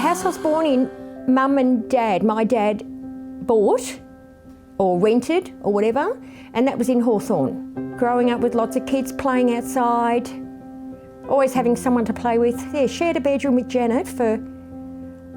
house I was born in, Mum and Dad, my dad bought or rented or whatever, and that was in Hawthorn. Growing up with lots of kids playing outside, always having someone to play with. Yeah, shared a bedroom with Janet for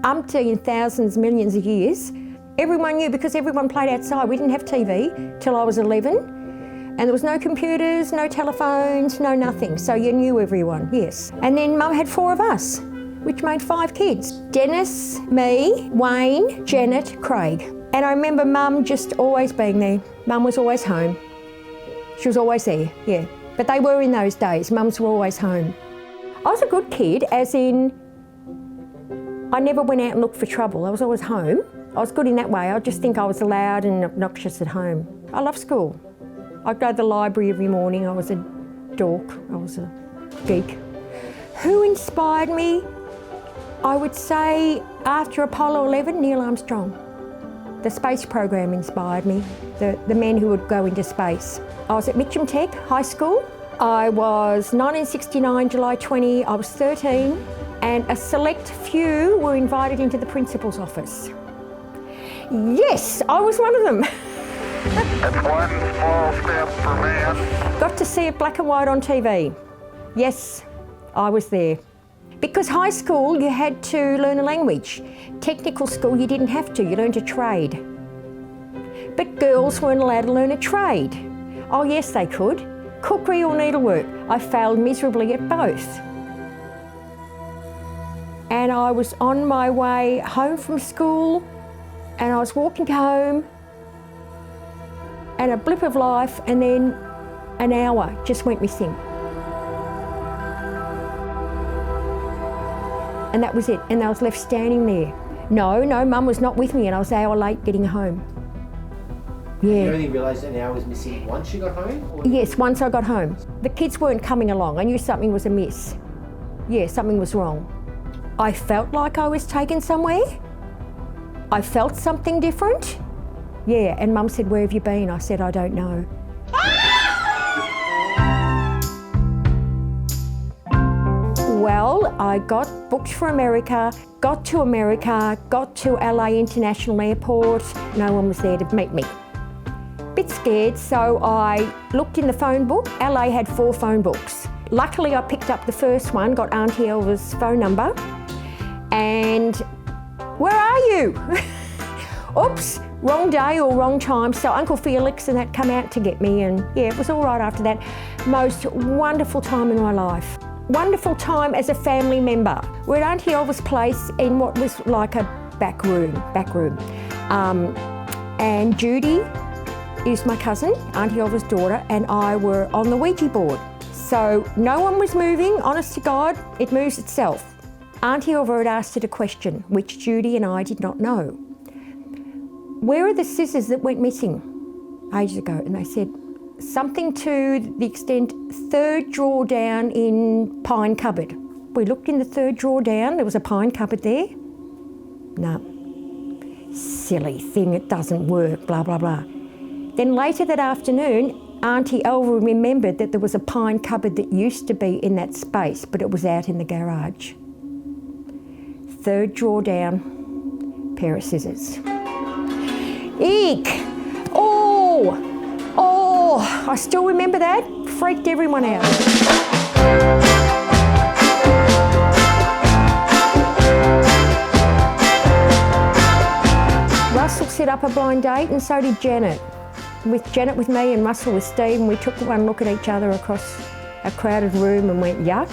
umpteen thousands, millions of years. Everyone knew because everyone played outside. We didn't have TV till I was 11, and there was no computers, no telephones, no nothing. So you knew everyone, yes. And then Mum had 4 of us, which made 5 kids. Dennis, me, Wayne, Janet, Craig. And I remember Mum just always being there. Mum was always home. She was always there, yeah. But they were in those days. Mums were always home. I was a good kid, as in, I never went out and looked for trouble. I was always home. I was good in that way. I just think I was loud and obnoxious at home. I loved school. I'd go to the library every morning. I was a dork. I was a geek. Who inspired me? I would say after Apollo 11, Neil Armstrong. The space program inspired me, the men who would go into space. I was at Mitcham Tech High School. I was 1969, July 20, I was 13, and a select few were invited into the principal's office. Yes, I was one of them. That's one small step for man. Got to see it black and white on TV. Yes, I was there. Because high school, you had to learn a language. Technical school, you didn't have to, you learned a trade. But girls weren't allowed to learn a trade. Oh yes, they could. Cookery or needlework. I failed miserably at both. And I was on my way home from school, and I was walking home, and a blip of life, and then an hour just went missing. And that was it, and I was left standing there. No, Mum was not with me, and I was an hour late getting home. Yeah. You only realised an hour was missing once you got home? Or? Yes, once I got home. The kids weren't coming along. I knew something was amiss. Yeah, something was wrong. I felt like I was taken somewhere. I felt something different. Yeah, and Mum said, "Where have you been?" I said, "I don't know." Well, I got booked for America, got to America, got to LA International Airport. No one was there to meet me. Bit scared, so I looked in the phone book. LA had 4 phone books. Luckily, I picked up the first one, got Auntie Elva's phone number, and "Where are you?" Oops, wrong day or wrong time. So Uncle Felix and that come out to get me, and yeah, it was all right after that. Most wonderful time in my life. Wonderful time as a family member. We're at Auntie Elva's place in what was like a back room. And Judy is my cousin, Auntie Elva's daughter, and I were on the Ouija board. So no one was moving, honest to God, it moves itself. Auntie Elva had asked it a question, which Judy and I did not know. "Where are the scissors that went missing ages ago?" And they said, something to the extent, 3rd drawer down in pine cupboard. We looked in the 3rd drawer down, there was a pine cupboard there. No. Silly thing, it doesn't work, blah, blah, blah. Then later that afternoon, Auntie Elva remembered that there was a pine cupboard that used to be in that space, but it was out in the garage. 3rd drawer down, pair of scissors. Eek! Oh, I still remember that. Freaked everyone out. Russell set up a blind date, and so did Janet. Janet with me and Russell with Steve, and we took one look at each other across a crowded room and went yuck,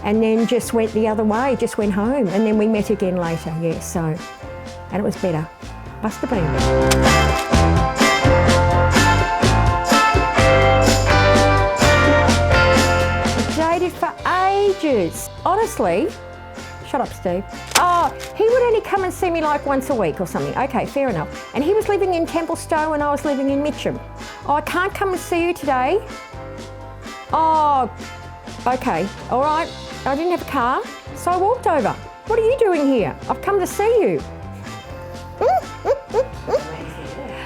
and then just went the other way, just went home, and then we met again later, yeah, so, and it was better. Must have been. For ages. Honestly, shut up, Steve. Oh, he would only come and see me like once a week or something. Okay, fair enough. And he was living in Templestowe and I was living in Mitcham. "Oh, I can't come and see you today." "Oh, okay, all right." I didn't have a car, so I walked over. "What are you doing here?" "I've come to see you."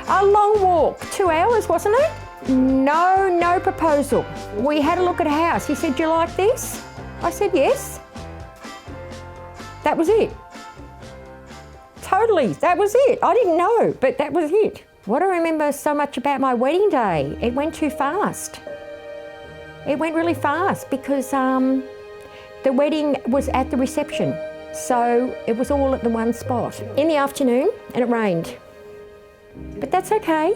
A long walk, 2 hours, wasn't it? No proposal. We had a look at a house. He said, "Do you like this?" I said, "Yes." That was it. totally. That was it. I didn't know, but that was it. What I remember so much about my wedding day, it went too fast. It went really fast because the wedding was at the reception. So it was all at the one spot. In the afternoon, and it rained. But that's okay.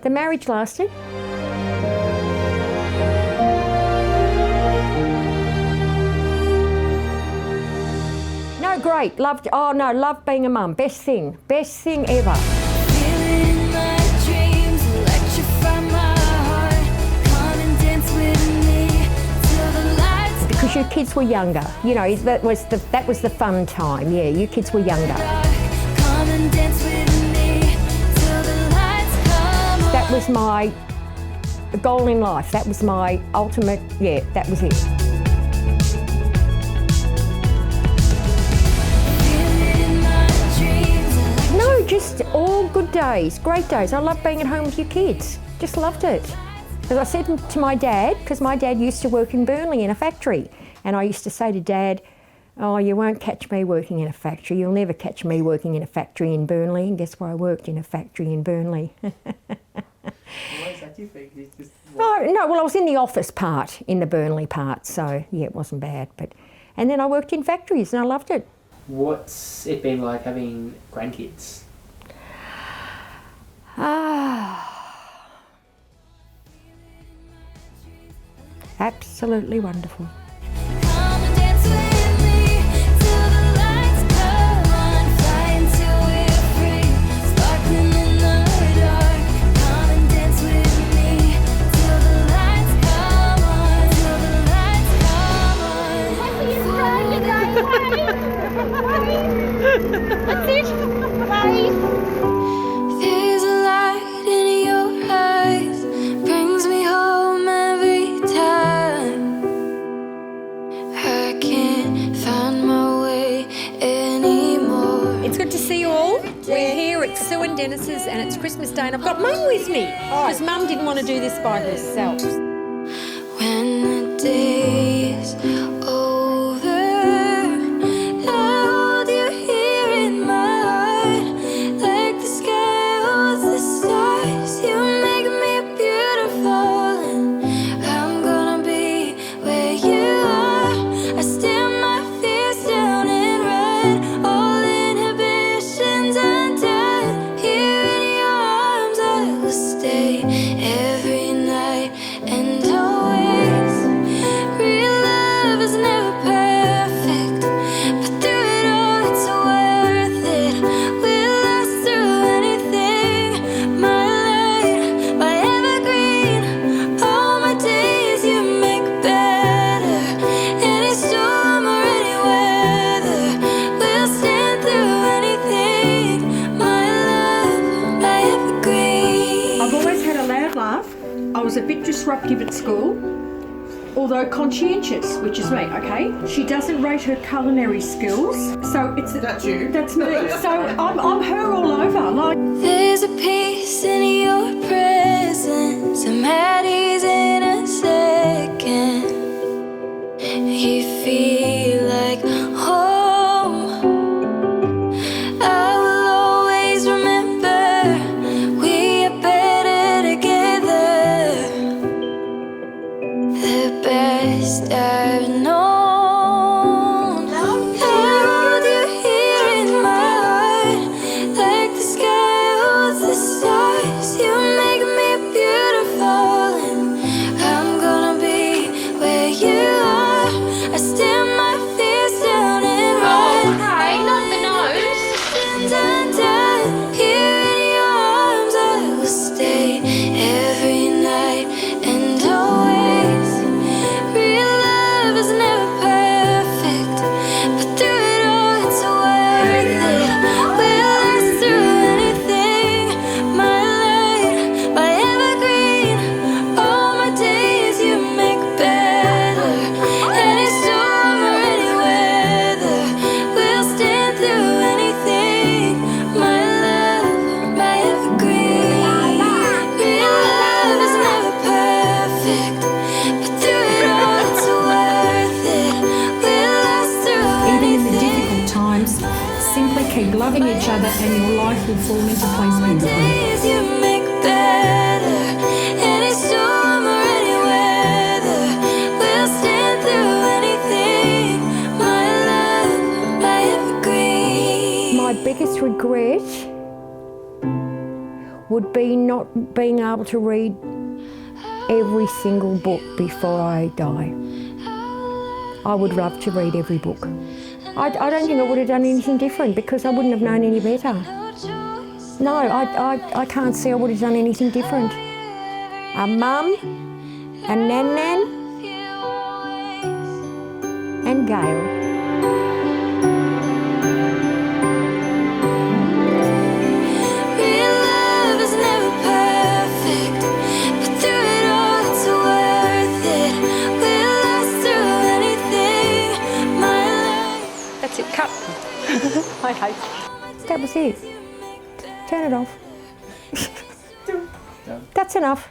The marriage lasted. No, great, loved being a mum, best thing ever. Because your kids were younger, you know, that was the fun time, yeah, your kids were younger. That was my goal in life, that was my ultimate, yeah, that was it. No, just all good days, great days. I loved being at home with your kids, just loved it. As I said to my dad, because my dad used to work in Burnley in a factory, and I used to say to Dad, oh, you won't catch me working in a factory, you'll never catch me working in a factory in Burnley, and guess where I worked? In a factory in Burnley. Why is that, do you think? It's just, Oh, no, well, I was in the office part, in the Burnley part, so yeah, it wasn't bad. And then I worked in factories and I loved it. What's it been like having grandkids? Absolutely wonderful. There's a light in your eyes, brings me home every time. I can't find my way anymore. It's good to see you all. We're here at Sue and Dennis's and it's Christmas Day and I've got Mum with me because Mum didn't want to do this by herself. When the day's over, I hold you here in my heart, like the sky holds the stars. You make me beautiful, and I'm gonna be where you are. I stand my fears down and run, all inhibitions undone. Here in your arms I will stay every night and always. Real love is never perfect, but through it all it's worth it. We'll last through anything. My light, my evergreen, all my days you make better. Any storm or any weather, we'll stand through anything. My love, my evergreen. I've always had a loud laugh. I was a bit disruptive at school, although conscientious, which is me, okay? She doesn't rate her culinary skills, so it's... That's you? That's me. So I'm her all over. Like, There's a peace in your presence, I'm at ease in a second. You feel like home. I will always remember we are better together. The best I've known. I hold you here in my heart, like the sky holds the stars. keep loving each other and your life will fall into place beautifully. Days you make better. Any storm or any weather, we'll stand through anything. My love, my evergreen. My biggest regret would be not being able to read every single book before I die. I would love to read every book. I don't think I would have done anything different because I wouldn't have known any better. No, I can't see I would have done anything different. A mum, a nan-nan, and Gayle. Real love is never perfect, but through it all it's worth it. We'll last through anything. My life. That's it, cut. I hate That was it. Turn it off. That's enough.